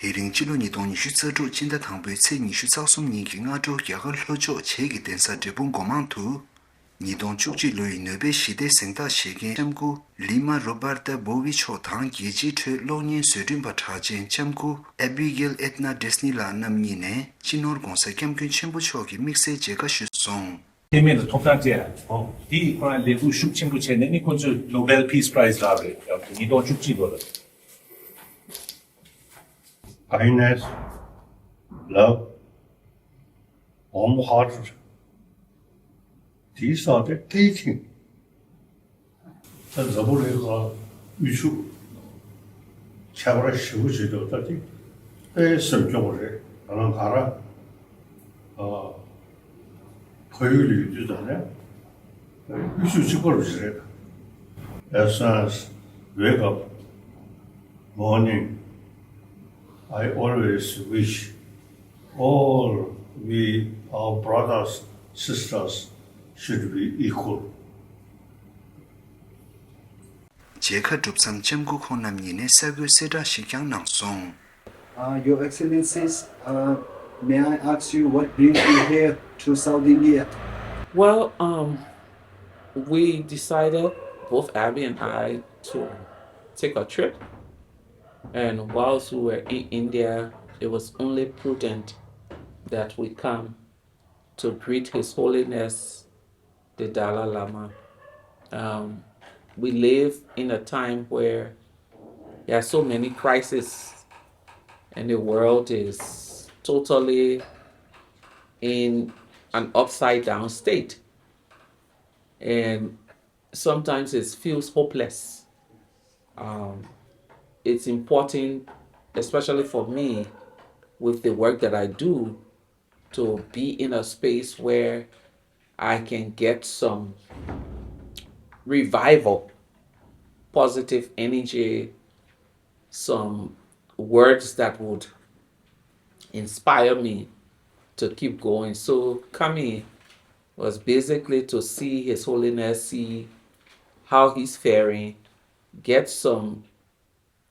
Liring Chilo Nidong Nishu Tsadru Jinda Tangbu Tse Nishu Tsaksum Niki Ngadru Yagal Lojo Chegi Tensa Drepung Gomantu Nidong Chukji Lui Nobel Shide Sengda Shegen Chamgu Leymah Roberta Gbowee Cho Tang Yeji Tue Lonyen Surimba Chajen Chamgu Abigail Edna Desnila Namnine Chinor Gonsa Kyamkyun Chenpo Choki Mixe Jega Shusong 前面的通常这样，第一块列入述清楚前的，你看是 Nobel Peace Prize 拿的，你多出几多了？ kindness, love, warm hearted. These are the teaching. 这怎么来个艺术？前边的修习都到底，神教的，让他了，可以理解的呢，艺术结果是的。As soon as wake up, morning. I always wish all we, our brothers, sisters, should be equal. Jeka Drupsam Chamgu Khonamnine Sagu Seda Shikyang Nangsong. Your Excellencies, may I ask you what brings you here to South India? Well, we decided, both Abby and I, to take a trip. And whilst we were in India, it was only prudent that we come to greet His Holiness, the Dalai Lama. We live in a time where there are so many crises and the world is totally in an upside down state. And sometimes it feels hopeless. It's important, especially for me, with the work that I do, to be in a space where I can get some revival, positive energy, some words that would inspire me to keep going. So coming was basically to see His Holiness, see how he's faring, get some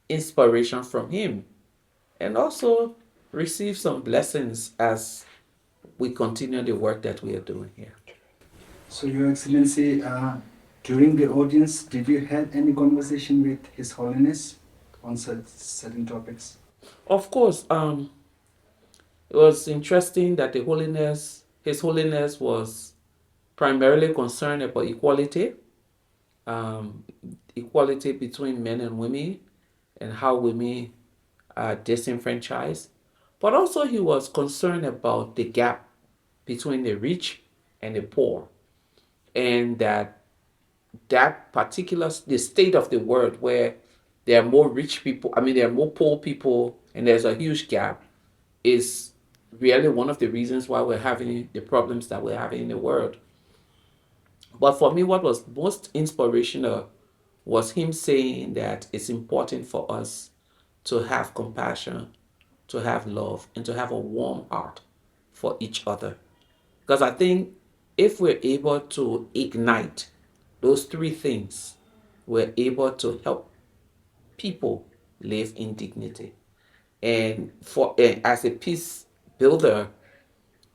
inspiration from him, and also receive some blessings as we continue the work that we are doing here. So, Your Excellency, during the audience, did you have any conversation with His Holiness on certain topics? Of course, it was interesting that His Holiness was primarily concerned about equality, equality between men and women, and how women are disenfranchised. But also he was concerned about the gap between the rich and the poor, and that particular, the state of the world where there are more rich people, there are more poor people, and there's a huge gap, is really one of the reasons why we're having the problems that we're having in the world. But for me, what was most inspirational was him saying that it's important for us to have compassion, to have love, and to have a warm heart for each other. Because I think if we're able to ignite those three things, we're able to help people live in dignity. And as a peace builder,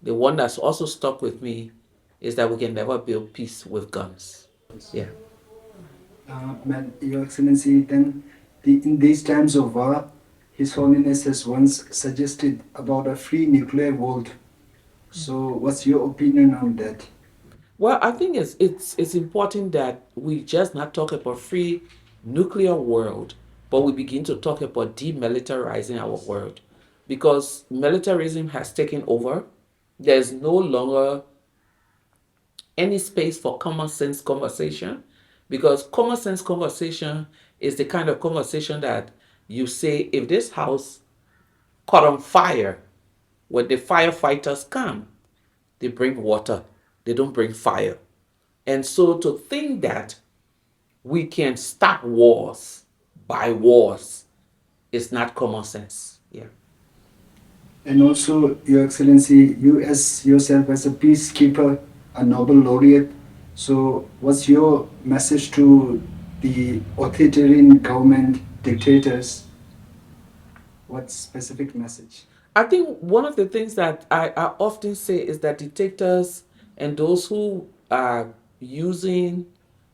the one that's also stuck with me is that we can never build peace with guns. Yeah. Your Excellency, then in these times of war, His Holiness has once suggested about a free nuclear world. So what's your opinion on that? Well, I think it's important that we just not talk about free nuclear world, but we begin to talk about demilitarizing our world, because militarism has taken over. There's no longer any space for common sense conversation, because common sense conversation is the kind of conversation that you say, if this house caught on fire, when the firefighters come, they bring water, they don't bring fire. And so to think that we can stop wars by wars is not common sense. Yeah. And also, Your Excellency, you as yourself as a peacekeeper, a Nobel Laureate, so what's your message to the authoritarian government dictators? What specific message? I think one of the things that I often say is that dictators and those who are using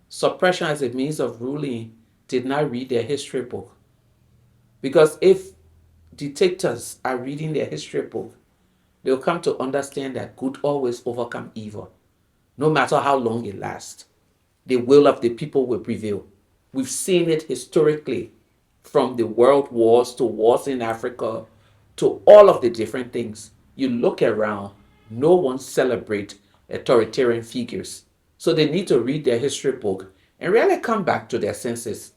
suppression as a means of ruling did not read their history book. Because if dictators are reading their history book, they'll come to understand that good always overcome evil, no matter how long it lasts. The will of the people will prevail. We've seen it historically, from the world wars to wars in Africa to all of the different things. You look around, no one celebrates authoritarian figures. So they need to read their history book and really come back to their senses,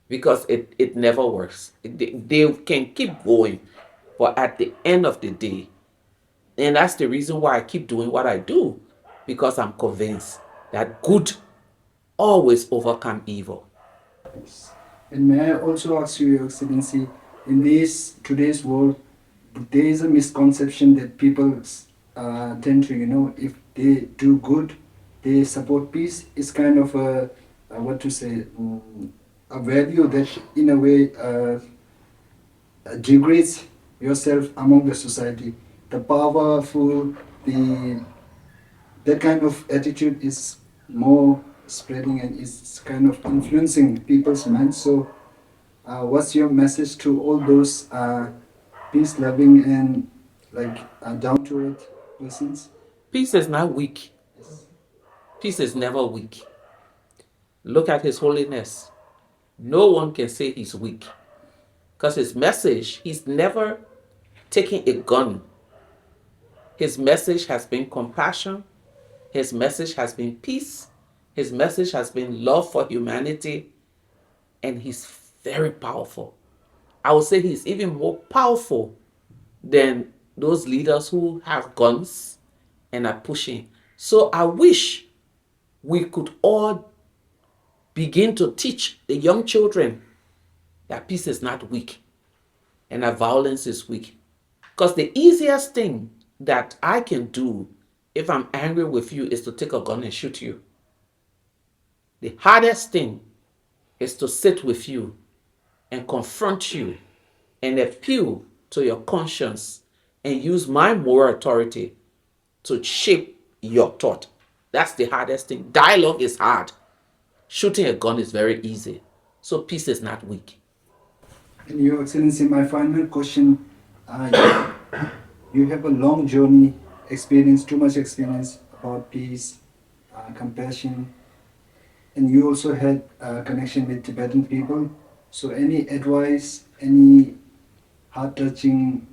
because it never works. They can keep going, but at the end of the day, and that's the reason why I keep doing what I do, because I'm convinced that good always overcome evil. And may I also ask you, Your Excellency, in this today's world, there is a misconception that people tend to, if they do good, they support peace. It's kind of a value that in a way degrades yourself among the society. The powerful, that kind of attitude is more spreading and is kind of influencing people's minds. So, what's your message to all those peace-loving and down-to-earth persons? Peace is not weak. Peace is never weak. Look at His Holiness. No one can say he's weak, because his message, he's never taken a gun. His message has been compassion. His message has been peace. His message has been love for humanity. And he's very powerful. I would say he's even more powerful than those leaders who have guns and are pushing. So I wish we could all begin to teach the young children that peace is not weak and that violence is weak. Because the easiest thing that I can do if I'm angry with you is to take a gun and shoot you. The hardest thing is to sit with you and confront you and appeal to your conscience and use my moral authority to shape your thought. That's the hardest thing. Dialogue is hard. Shooting a gun is very easy. So peace is not weak. And Your Excellency, my final question, you have a long journey, experience, too much experience about peace, compassion, and you also had a connection with Tibetan people. So any advice, any heart-touching,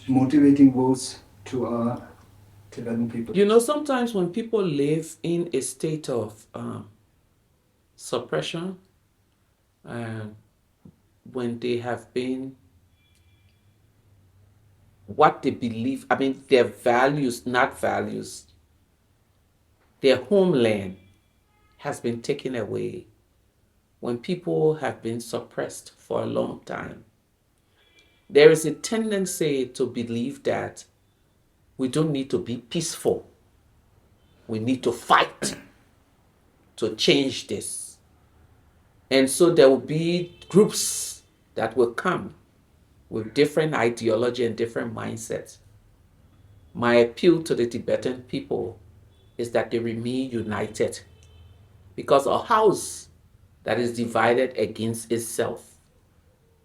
motivating words to our Tibetan people? Sometimes when people live in a state of suppression, when they have been what they believe, their values, not values, their homeland has been taken away, when people have been suppressed for a long time, there is a tendency to believe that we don't need to be peaceful. We need to fight to change this. And so there will be groups that will come with different ideology and different mindsets. My appeal to the Tibetan people is that they remain united, because a house that is divided against itself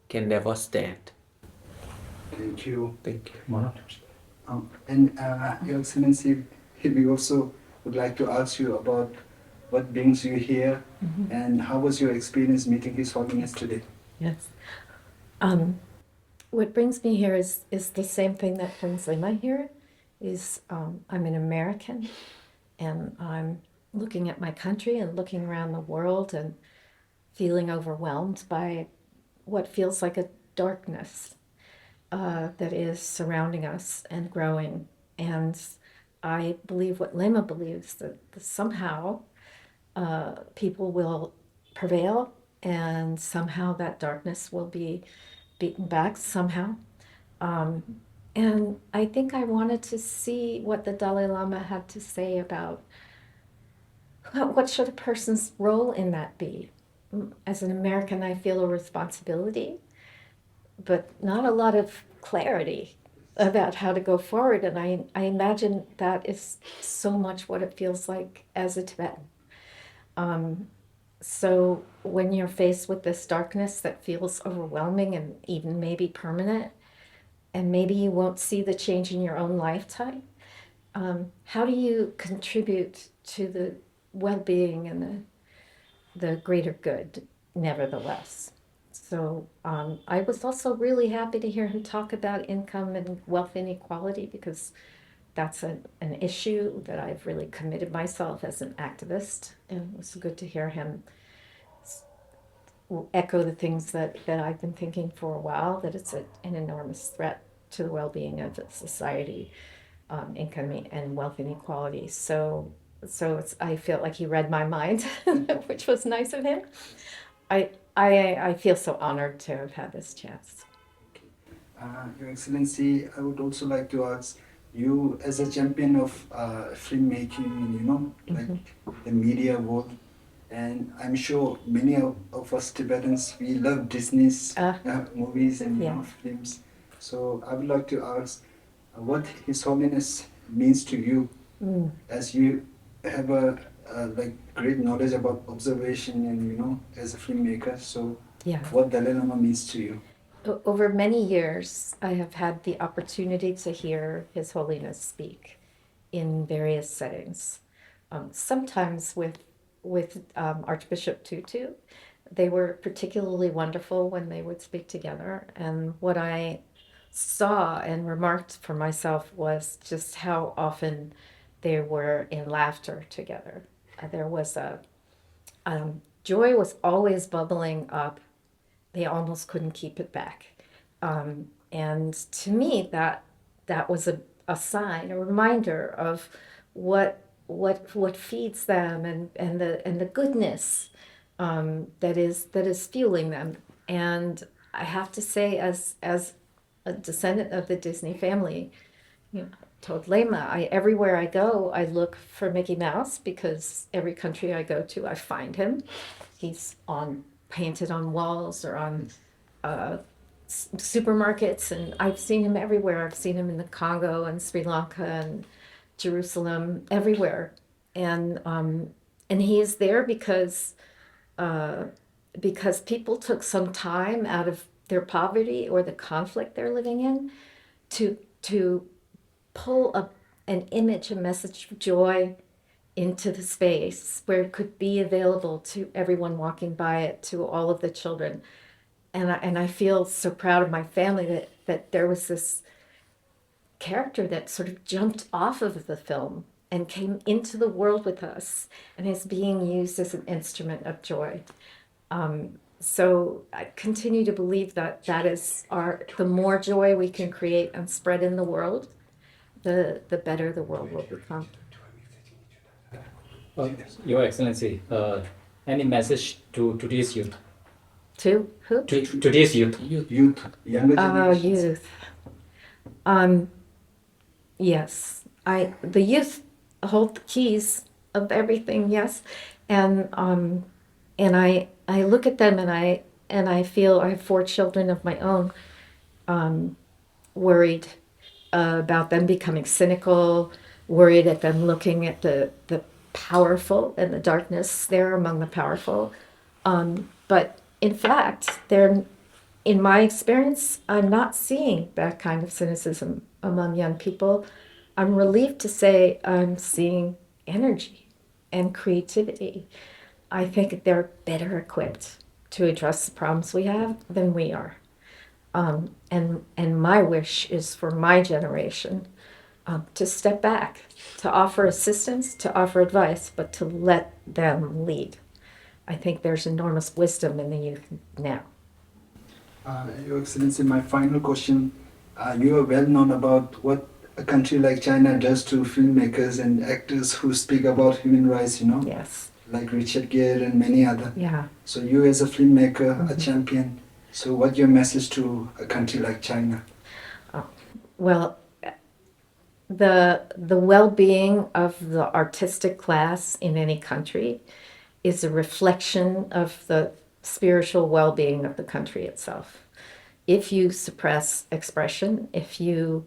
can never stand. Thank you. Thank you. And Your Excellency, we also would like to ask you about what brings you here and how was your experience meeting His Holiness today? Yes. What brings me here is the same thing that brings Leymah here. I'm an American, and I'm looking at my country and looking around the world and feeling overwhelmed by what feels like a darkness that is surrounding us and growing. And I believe what Leymah believes, that somehow people will prevail, and somehow that darkness will be beaten back somehow. And I think I wanted to see what the Dalai Lama had to say about what should a person's role in that be. As an American, I feel a responsibility but not a lot of clarity about how to go forward. And I imagine that is so much what it feels like as a Tibetan. So when you're faced with this darkness that feels overwhelming and even maybe permanent, and maybe you won't see the change in your own lifetime, how do you contribute to the well-being and the greater good, nevertheless? So I was also really happy to hear him talk about income and wealth inequality, because that's an issue that I've really committed myself as an activist. And it was good to hear him echo the things that I've been thinking for a while, that it's an enormous threat to the well-being of society, income and wealth inequality. So I feel like he read my mind, which was nice of him. I feel so honored to have had this chance. Your Excellency, I would also like to ask you, as a champion of filmmaking, like the media world, and I'm sure many of us Tibetans, we love Disney's movies and films. So I would like to ask what His Holiness means to you, as you have a like great knowledge about observation and as a filmmaker. So what Dalai Lama means to you? Over many years, I have had the opportunity to hear His Holiness speak in various settings. Sometimes with Archbishop Tutu, they were particularly wonderful when they would speak together. And what I saw and remarked for myself was just how often they were in laughter together. There was joy was always bubbling up. They almost couldn't keep it back. And to me, that was a sign, a reminder of what feeds them and the goodness that is fueling them. And I have to say, as a descendant of the Disney family, told Leymah, everywhere I go, I look for Mickey Mouse, because every country I go to, I find him. He's painted on walls or on supermarkets, and I've seen him everywhere. I've seen him in the Congo and Sri Lanka and Jerusalem, everywhere. And he is there because people took some time out of their poverty or the conflict they're living in to pull up an image, a message of joy into the space where it could be available to everyone walking by it, to all of the children. And I feel so proud of my family that there was this character that sort of jumped off of the film and came into the world with us and is being used as an instrument of joy. So I continue to believe that is the more joy we can create and spread in the world, the better the world will become. Your Excellency, any message to this youth? To who? To this youth. Youth, younger generations. Youth. Yes, the youth hold the keys of everything. Yes, and I look at them and I feel I have 4 children of my own, worried about them becoming cynical, worried at them looking at the powerful and the darkness there among the powerful. But in fact, in my experience, I'm not seeing that kind of cynicism among young people. I'm relieved to say I'm seeing energy and creativity. I think they're better equipped to address the problems we have than we are. And my wish is for my generation to step back, to offer assistance, to offer advice, but to let them lead. I think there's enormous wisdom in the youth now. Your Excellency, my final question. You are well known about what a country like China does to filmmakers and actors who speak about human rights, Yes. like Richard Gere and many other. Yeah. So you as a filmmaker, a champion, so what's your message to a country like China? Well, the well-being of the artistic class in any country is a reflection of the spiritual well-being of the country itself. if you suppress expression, if you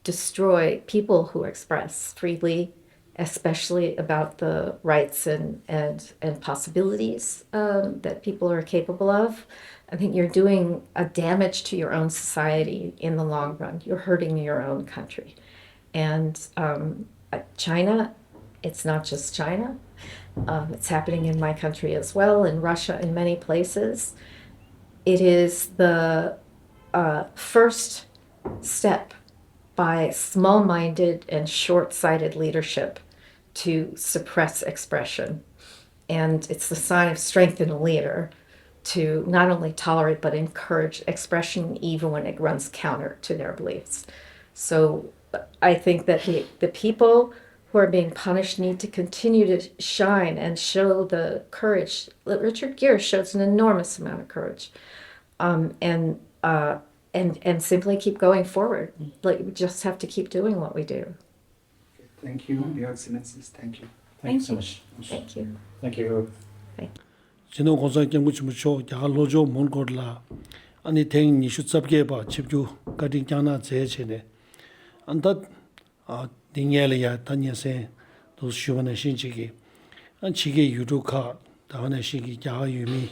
destroy people who express freely, especially about the rights and possibilities that people are capable of, I think you're doing a damage to your own society in the long run. You're hurting your own country. And China, it's not just China. It's happening in my country as well, in Russia, in many places. It is the first step by small-minded and short-sighted leadership to suppress expression. And it's the sign of strength in a leader to not only tolerate but encourage expression even when it runs counter to their beliefs. So I think that the people who are being punished need to continue to shine and show the courage. Richard Gere shows an enormous amount of courage, and simply keep going forward. Like, we just have to keep doing what we do. Thank you, Your Excellencies. Thank you. Thank you so much. Thank you. Thank you. 진호 고사 경무치무초 야로조 몬고라 아니 땡 니슈 섭게 봐 집주 가디 짱나 제체네 안다 아 딩엘이야 단예세 도 슈바네 신지기 안 지게 유도카 다네 시기 야유미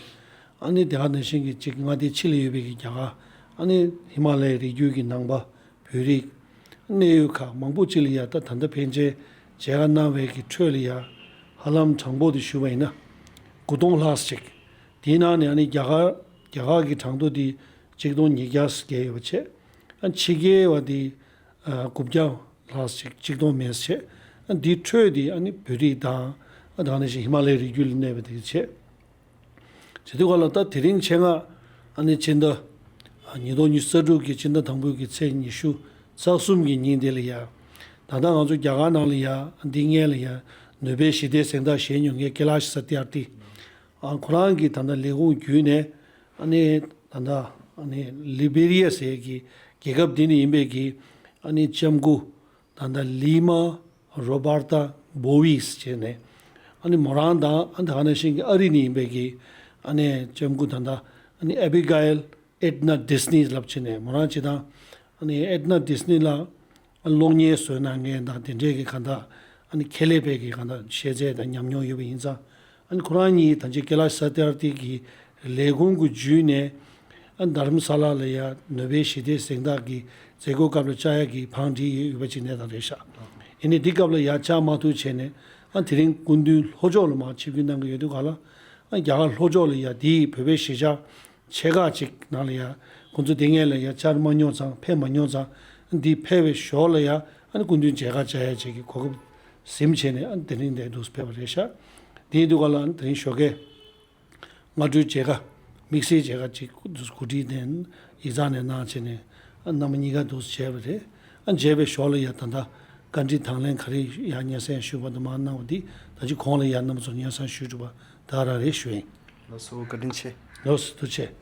아니 대하네 시기 지금 어디 칠리유비기 야 아니 히말라야 리주기 남바 뷰리 네유카 망부질이야 다 단다 펜제 제가 나웨기 트리야 할람 정보도 슈바이나 구동 라스틱 디나네 아니 야가기 장도디 직동 얘기하스게 요체 안 치게 어디 kubja plastic chigdo mesche and di tredi ani burida adanish himalaya rigul nebe de che 제도가 다 드린 제가 아니 진짜 니도 뉴스로 기 진짜 당부기 체 니슈 사숨기 니들이야 다다 아주 야가나리야 딩엘이야 노벨 시대 생다 신용의 클래스 사티아티 아 쿠란기 단다 레고 규네 아니 단다 아니 리베리아스에기 계급디니 임베기 아니 점구 단다 리마 로버타 보이스 제네 아니 모란다 안다하네신 어린이 임베기 아니 점구 단다 아니 에비가일 에드나 디스니 랍치네 모란치다 아니 에드나 디스니라 알롱니에 소나게 다 딘제기 간다 아니 켈레베기 간다 셰제다 냠뇨 유비 인자 아니 쿠란이 단지 클래스 사티아티기 레공구 주네 안 다름살라야 노베시데 생다기 제고갑을 짜야기 방지 유버지네다 레샤 이니 디갑을 야차마투 체네 안 드린 군들 호조를 마 지빈단 거 여도 갈라 야갈 호조를 디 베베시자 제가 직 나리야 군주 딩엘야 차르마뇨자 페마뇨자 디 페베 쇼려야 안 군주 제가 자야 지기 고급 심체네 안 드린데 두스 페버레샤 디도 갈라 안 드린 쇼게 마주 제가 믹시 제가 지 구디된 이자네 나체네 안 남니가 두스 제베레 안 제베 쇼려야 단다 간지 당랭 khari 야냐세 슈바도 만나오디 다지 콩을 야남서 냐산 슈주바 다라레 슈에 너소 그린체 너스 두체